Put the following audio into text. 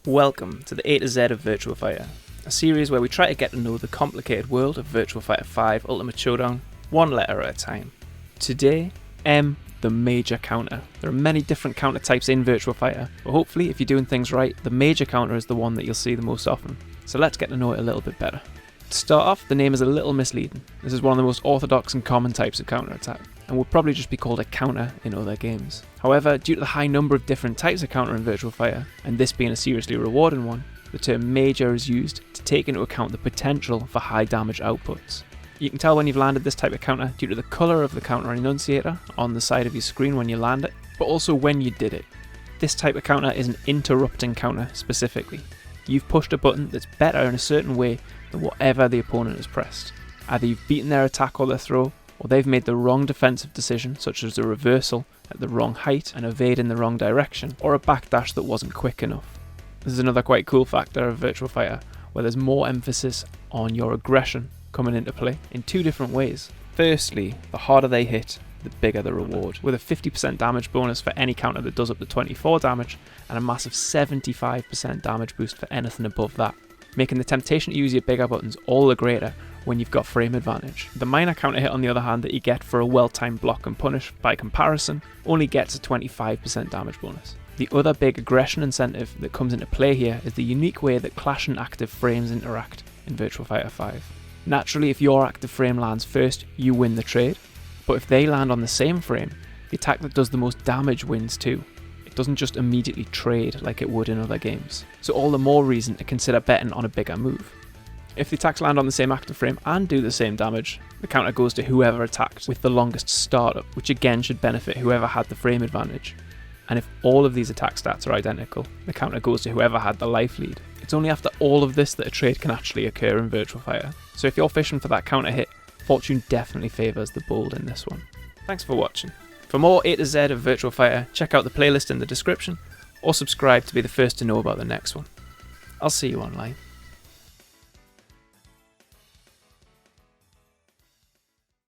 Welcome to the A to Z of Virtua Fighter, a series where we try to get to know the complicated world of Virtua Fighter 5 Ultimate Showdown, one letter at a time. Today, M, the major counter. There are many different counter types in Virtua Fighter, but hopefully if you're doing things right, the major counter is the one that you'll see the most often. So let's get to know it a little bit better. To start off, the name is a little misleading. This is one of the most orthodox and common types of counter attack, and would probably just be called a counter in other games. However, due to the high number of different types of counter in Virtua Fighter, and this being a seriously rewarding one, the term major is used to take into account the potential for high damage outputs. You can tell when you've landed this type of counter due to the colour of the counter enunciator on the side of your screen when you land it, but also when you did it. This type of counter is an interrupting counter specifically. You've pushed a button that's better in a certain way than whatever the opponent has pressed. Either you've beaten their attack or their throw, or they've made the wrong defensive decision, such as a reversal at the wrong height and evade in the wrong direction, or a backdash that wasn't quick enough. This is another quite cool factor of Virtua Fighter, where there's more emphasis on your aggression coming into play in two different ways. Firstly, the harder they hit, the bigger the reward, with a 50% damage bonus for any counter that does up to 24 damage, and a massive 75% damage boost for anything above that, making the temptation to use your bigger buttons all the greater when you've got frame advantage. The minor counter hit on the other hand that you get for a well-timed block and punish by comparison only gets a 25% damage bonus. The other big aggression incentive that comes into play here is the unique way that clash and active frames interact in Virtua Fighter 5. Naturally, if your active frame lands first, you win the trade, but if they land on the same frame, the attack that does the most damage wins too. It doesn't just immediately trade like it would in other games, so all the more reason to consider betting on a bigger move. If the attacks land on the same active frame and do the same damage, the counter goes to whoever attacked with the longest startup, which again should benefit whoever had the frame advantage. And if all of these attack stats are identical, the counter goes to whoever had the life lead. It's only after all of this that a trade can actually occur in Virtua Fighter. So if you're fishing for that counter hit, fortune definitely favours the bold in this one. Thanks for watching. For more A to Z of Virtua Fighter, check out the playlist in the description, or subscribe to be the first to know about the next one. I'll see you online.